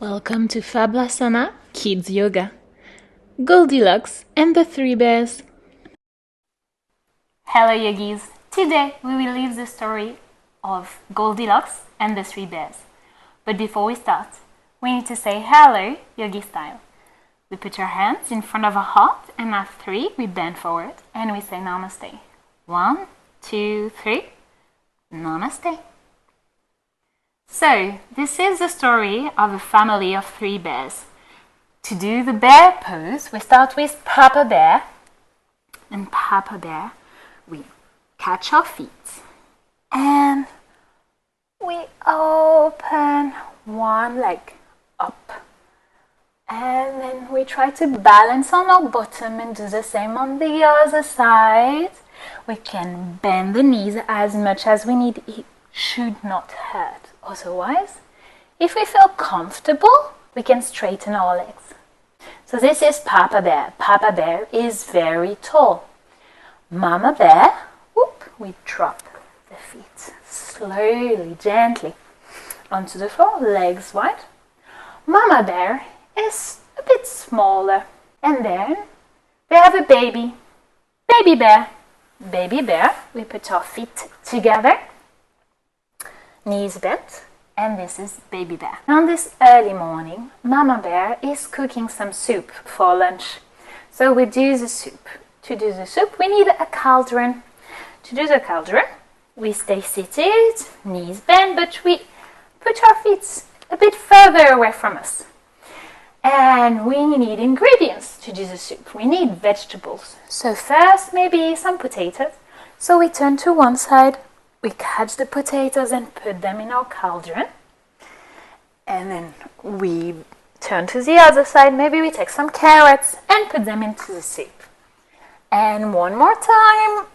Welcome to Fablasana Kids Yoga. Goldilocks and the Three Bears. Hello yogis! Today we will leave the story of Goldilocks and the Three Bears. But before we start, we need to say hello yogi style. We put our hands in front of our heart and at 3 we bend forward and we say Namaste. 1, 2, 3. Namaste. So, this is the story of a family of 3 bears. To do the bear pose, we start with Papa Bear. And Papa Bear, we catch our feet. And we open one leg up. And then we try to balance on our bottom and do the same on the other side. We can bend the knees as much as we need. It should not hurt. Otherwise, if we feel comfortable, we can straighten our legs. So this is Papa Bear. Papa Bear is very tall. Mama Bear, whoop, we drop the feet slowly, gently onto the floor, legs wide. Mama Bear is a bit smaller. And then they have a baby. Baby Bear. Baby Bear, we put our feet together. Knees bent, and this is Baby Bear. On this early morning, Mama Bear is cooking some soup for lunch. So we do the soup. To do the soup, we need a cauldron. To do the cauldron, we stay seated, knees bent, but we put our feet a bit further away from us. And we need ingredients to do the soup. We need vegetables. So first, maybe some potatoes. So we turn to one side. We catch the potatoes and put them in our cauldron. And then we turn to the other side. Maybe we take some carrots and put them into the soup. And one more time.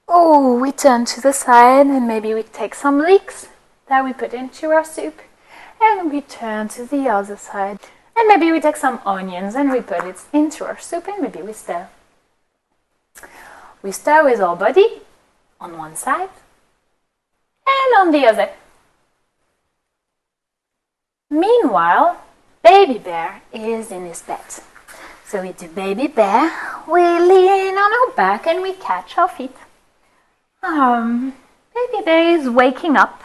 Oh, we turn to the side and maybe we take some leeks that we put into our soup. And we turn to the other side. And maybe we take some onions and we put it into our soup and maybe we stir. We stir with our body on one side. And on the other. Meanwhile, Baby Bear is in his bed. So we do Baby Bear, we lean on our back and we catch our feet. Baby Bear is waking up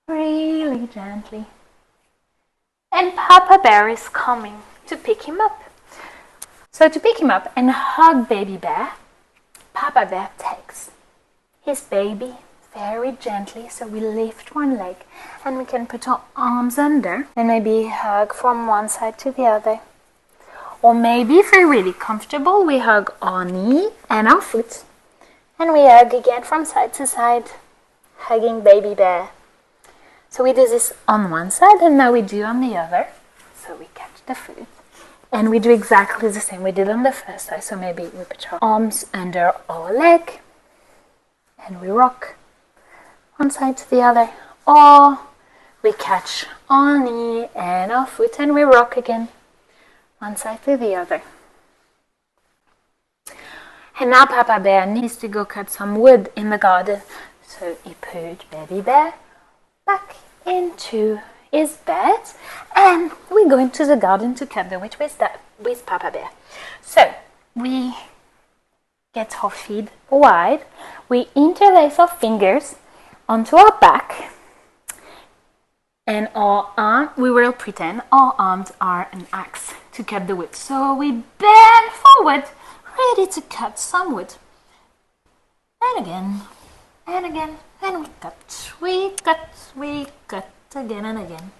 really gently. And Papa Bear is coming to pick him up. So to pick him up and hug Baby Bear, Papa Bear takes his baby very gently, so we lift one leg and we can put our arms under and maybe hug from one side to the other. Or maybe if we're really comfortable, we hug our knee and our foot. And we hug again from side to side, hugging Baby Bear. So we do this on one side and now we do on the other. So we catch the foot. And we do exactly the same we did on the first side. So maybe we put our arms under our leg and we rock one side to the other, or we catch our knee and our foot and we rock again, one side to the other. And now Papa Bear needs to go cut some wood in the garden, so he put Baby Bear back into his bed and we go into the garden to cut the wood with Papa Bear. So we get our feet wide, we interlace our fingers onto our back, and we will pretend our arms are an axe to cut the wood. So we bend forward, ready to cut some wood. And again, and again, and we cut again and again.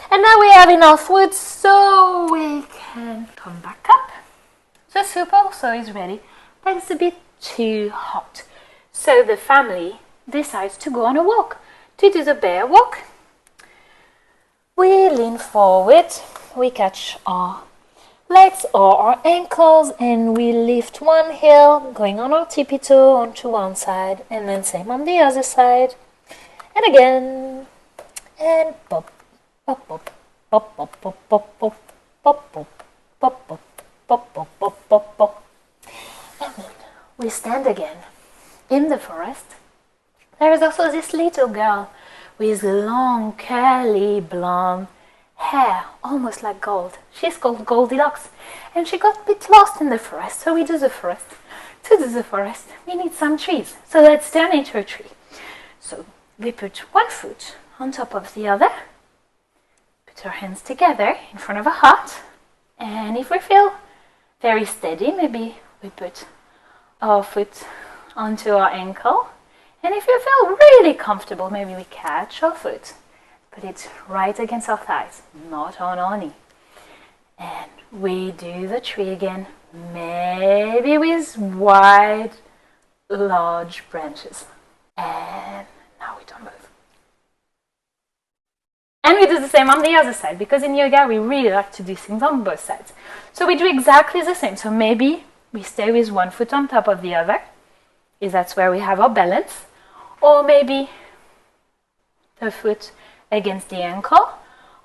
And now we have enough wood so we can come back up. The soup also is ready, but it's a bit too hot. So the family decides to go on a walk. To do the bear walk, we lean forward, we catch our legs or our ankles and we lift one heel, going on our tippy toe onto one side and then same on the other side. And again, and pop, pop, pop, pop, pop, pop, pop, pop, pop, pop, pop, pop, pop, pop, pop, pop, pop. And then we stand again in the forest. There is also this little girl with long, curly, blonde hair, almost like gold. She's called Goldilocks, and she got a bit lost in the forest, so we do the forest. To do the forest, we need some trees, so let's turn into a tree. So we put one foot on top of the other, put our hands together in front of a heart, and if we feel very steady, maybe we put our foot onto our ankle, and if you feel really comfortable, maybe we catch our foot, put it right against our thighs, not on our knee, and we do the tree again, maybe with wide, large branches, and now we don't move. And we do the same on the other side, because in yoga we really like to do things on both sides. So we do exactly the same. So maybe we stay with one foot on top of the other, because that's where we have our balance. Or maybe the foot against the ankle.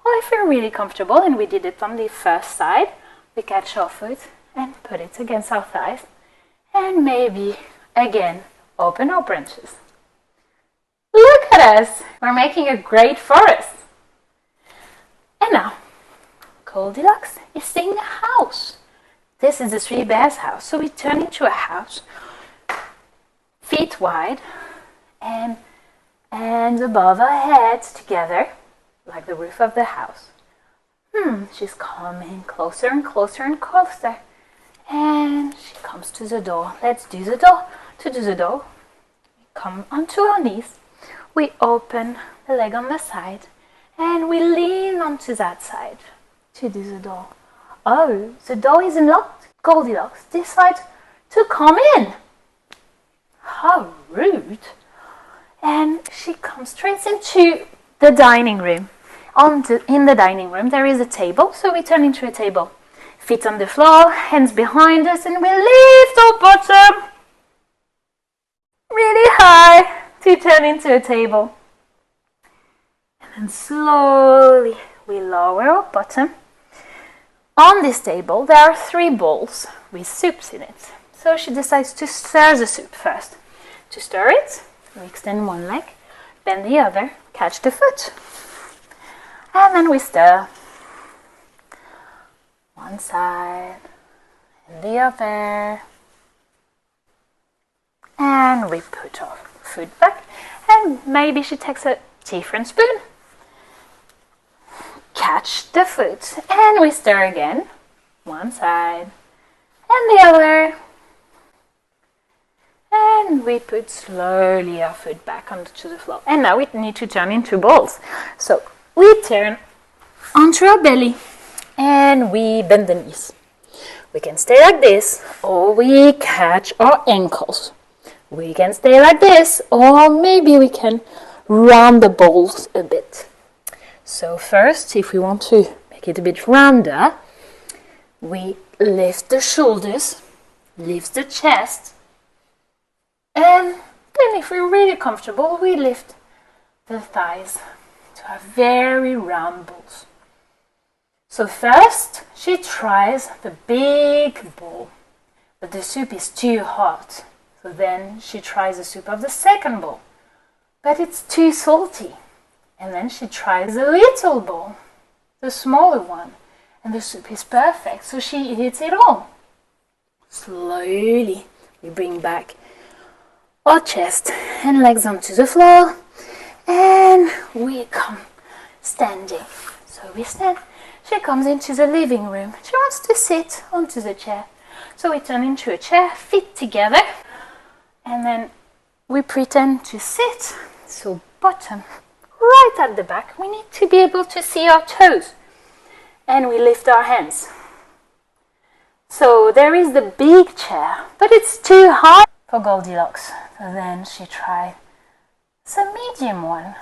Or if we're really comfortable, and we did it on the first side, we catch our foot and put it against our thighs. And maybe, again, open our branches. Look at us! We're making a great forest. And now, Goldilocks is seeing a house. This is the three bears' house. So we turn into a house, feet wide, and hands above our heads together, like the roof of the house. She's coming closer and closer and closer. And she comes to the door. Let's do the door. To do the door, we come onto our knees. We open the leg on the side. And we lean onto that side to do the door. Oh, the door is unlocked. Goldilocks decides to come in. How rude. And she comes straight into the dining room. In the dining room there is a table, so we turn into a table. Feet on the floor, hands behind us, and we lift our bottom really high to turn into a table. And slowly we lower our bottom. On this table there are 3 bowls with soups in it. So she decides to stir the soup first. To stir it, we extend one leg, bend the other, catch the foot. And then we stir one side and the other. And we put our foot back. And maybe she takes a different spoon. Catch the foot, and we stir again, one side and the other, and we put slowly our foot back onto the floor. And now we need to turn into balls. So we turn onto our belly and we bend the knees. We can stay like this, or we catch our ankles. We can stay like this, or maybe we can round the balls a bit. So first, if we want to make it a bit rounder, we lift the shoulders, lift the chest, and then if we're really comfortable, we lift the thighs to have very round balls. So first, she tries the big bowl, but the soup is too hot. So then she tries the soup of the second bowl, but it's too salty. And then she tries a little bowl, the smaller one, and the soup is perfect, so she eats it all. Slowly, we bring back our chest and legs onto the floor, and we come standing. So we stand. She comes into the living room. She wants to sit onto the chair. So we turn into a chair, feet together, and then we pretend to sit, so bottom right at the back. We need to be able to see our toes. And we lift our hands. So there is the big chair, but it's too high for Goldilocks. So then she tried the medium one.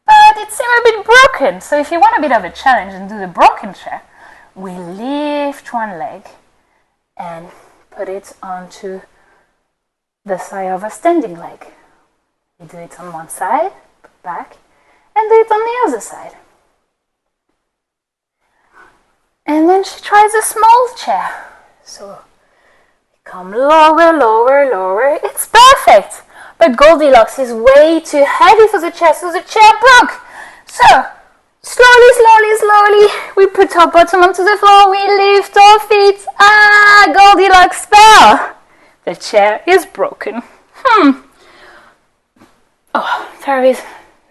But it seemed a bit broken. So if you want a bit of a challenge and do the broken chair, we lift one leg and put it onto the side of a standing leg. We do it on one side, back, and do it on the other side. And then she tries a small chair. So we come lower, lower, lower. It's perfect. But Goldilocks is way too heavy for the chair, so the chair broke. So slowly, slowly, slowly, We put our bottom onto the floor. We lift our feet. Ah, Goldilocks fell. The chair is broken. Oh, there is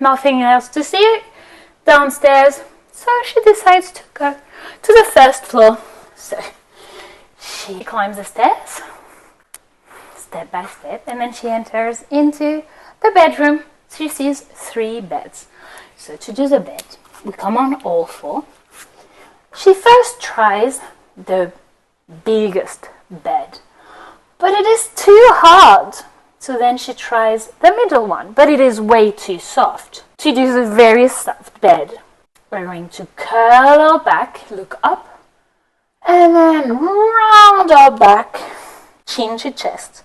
nothing else to see downstairs. So she decides to go to the first floor. So she climbs the stairs, step by step, and then she enters into the bedroom. She sees 3 beds. So to do the bed, we come on all 4. She first tries the biggest bed, but it is too hard. So then she tries the middle one, but it is way too soft. To do the very soft bed, we're going to curl our back, look up, and then round our back, chin to chest.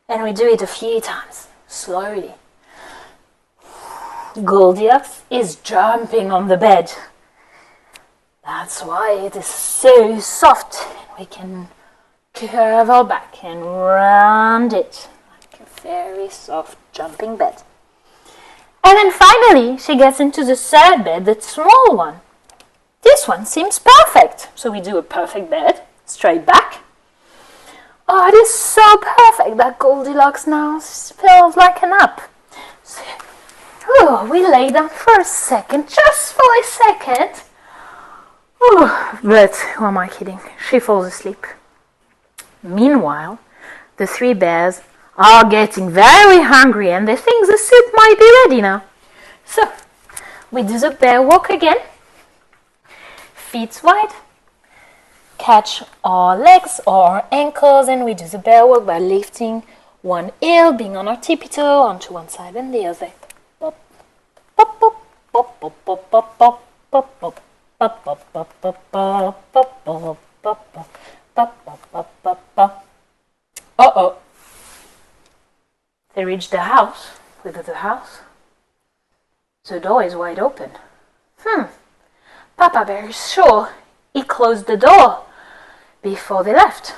And we do it a few times, slowly. Goldilocks is jumping on the bed. That's why it is so soft. We can curve our back and round it like a very soft jumping bed. And then finally, she gets into the third bed, the small one. This one seems perfect. So we do a perfect bed, straight back. Oh, it is so perfect that Goldilocks now feels like a nap. So, we lay down for a second, just for a second. But who am I kidding? She falls asleep. Meanwhile, the 3 bears are getting very hungry and they think the soup might be ready now. So, we do the bear walk again. Feet wide. Catch our legs or our ankles and we do the bear walk by lifting one heel, being on our tippy toe onto one side and the other. Pop, pop, pop, pop, pop, pop, pop, pop, pop, pop. Pop, pop, pop, pop, pop, pop, pop, pop, pop, pop, pop, pop. Uh-oh. They reach the house. Look at the house. The door is wide open. Papa Bear is sure he closed the door before they left.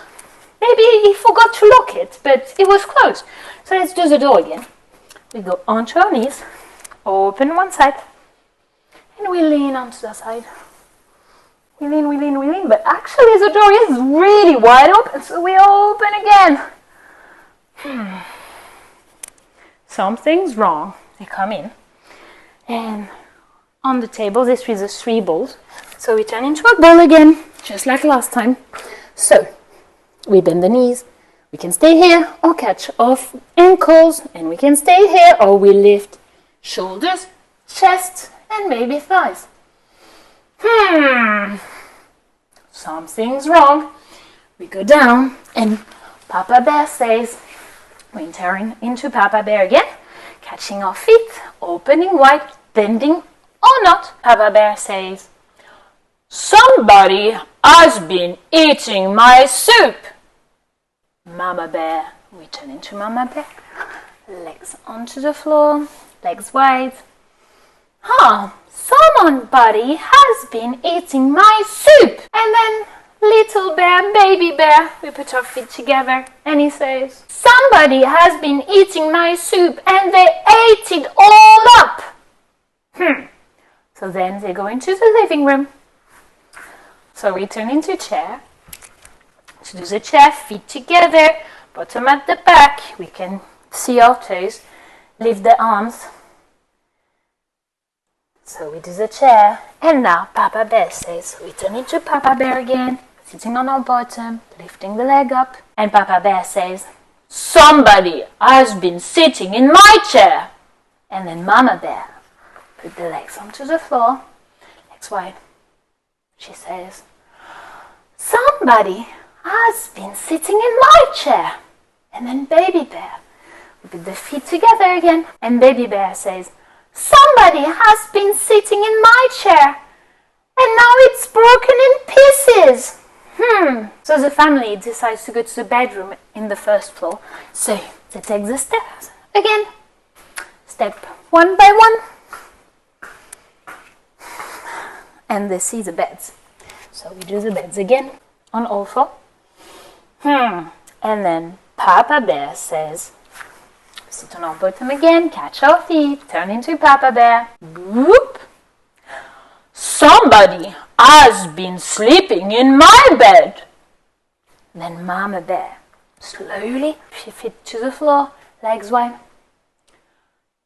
Maybe he forgot to lock it, but it was closed. So let's do the door again. We go onto our knees, open one side, and we lean onto the side. We lean, but actually the door is really wide open, so we open again. Something's wrong. They come in, and on the table this is the 3 balls. So we turn into a ball again, just like last time. So we bend the knees. We can stay here or catch off ankles, and we can stay here or we lift shoulders, chest, and maybe thighs. Something's wrong. We go down and Papa Bear says, we're entering into Papa Bear again, catching our feet, opening wide, bending or not. Papa Bear says, somebody has been eating my soup. Mama Bear, we turn into Mama Bear, legs onto the floor, legs wide. Somebody has been eating my soup. And then little bear, baby bear, we put our feet together and he says, somebody has been eating my soup and they ate it all up. So then they go into the living room. So we turn into chair. To do the chair, feet together, bottom at the back. We can see our toes, lift the arms. So we do the chair, and now Papa Bear says, we turn into Papa Bear again, sitting on our bottom, lifting the leg up, and Papa Bear says, somebody has been sitting in my chair. And then Mama Bear put the legs onto the floor, legs wide. She says, somebody has been sitting in my chair. And then Baby Bear, we put the feet together again, and Baby Bear says, somebody has been sitting in my chair, and now it's broken in pieces. So the family decides to go to the bedroom in the first floor. So they take the stairs again, step one by one, and they see the beds. So we do the beds again on all 4. And then Papa Bear says, sit on our bottom again, catch our feet, turn into Papa Bear. Whoop! Somebody has been sleeping in my bed. Then Mama Bear, slowly, she fit to the floor, legs wide.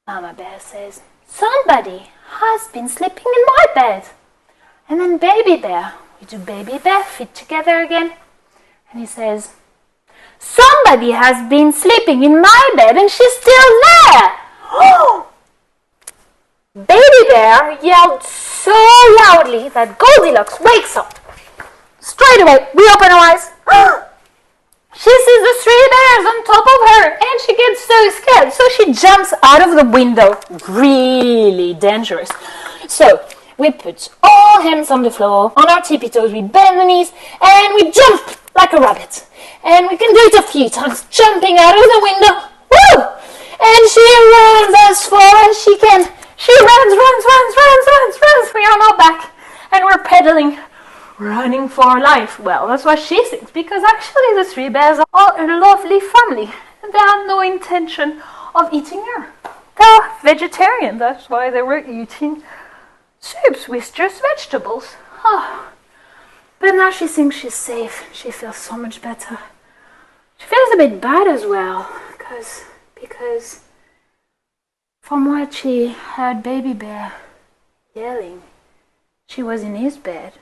Mama Bear says, somebody has been sleeping in my bed. And then Baby Bear, we do Baby Bear, feet together again. And he says, somebody has been sleeping in my bed and she's still there. Baby Bear yelled so loudly that Goldilocks wakes up. Straight away, we open our eyes. She sees the three bears on top of her and she gets so scared. So she jumps out of the window. Really dangerous. So we put all hands on the floor, on our tippy toes, we bend the knees and we jump like a rabbit. And we can do it a few times, jumping out of the window. Woo! And she runs as far as she can. She runs. We are now back and we're pedaling, running for our life. Well, that's what she thinks, because actually the three bears are a lovely family and they have no intention of eating her. They're vegetarian, that's why they were eating soups with just vegetables. But now she thinks she's safe. She feels so much better. She feels a bit bad as well, because from what she heard Baby Bear yelling, she was in his bed.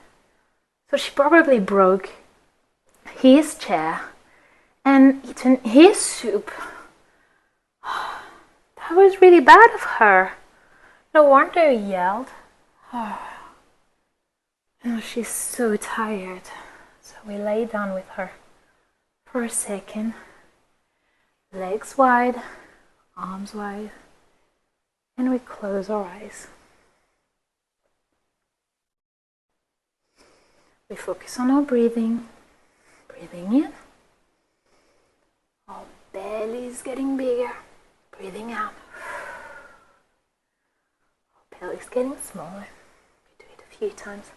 So she probably broke his chair and eaten his soup. That was really bad of her. No wonder he yelled. She's so tired. So we lay down with her for a second. Legs wide, arms wide, and we close our eyes. We focus on our breathing. Breathing in. Our belly is getting bigger. Breathing out. Our belly is getting smaller. We do it a few times.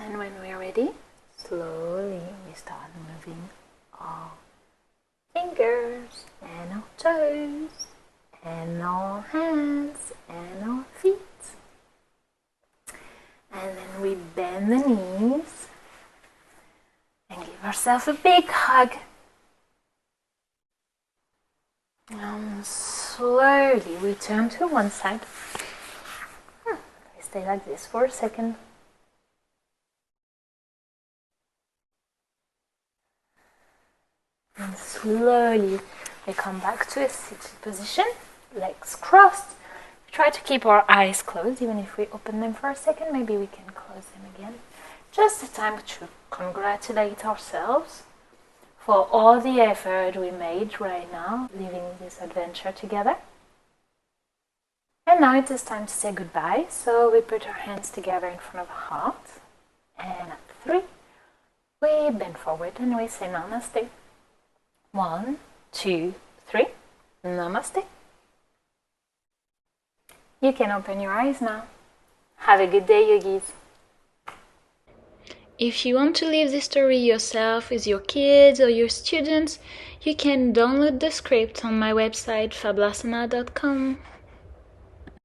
And then when we're ready, slowly we start moving our fingers and our toes and our hands and our feet. And then we bend the knees and give ourselves a big hug. And slowly we turn to one side. We stay like this for a second. And slowly we come back to a seated position, legs crossed. We try to keep our eyes closed, even if we open them for a second, maybe we can close them again. Just a time to congratulate ourselves for all the effort we made right now, living this adventure together. And now it is time to say goodbye, so we put our hands together in front of our heart, and at 3, we bend forward and we say namaste. 1, 2, 3. Namaste. You can open your eyes now. Have a good day, yogis. If you want to live this story yourself with your kids or your students, you can download the script on my website fablasana.com.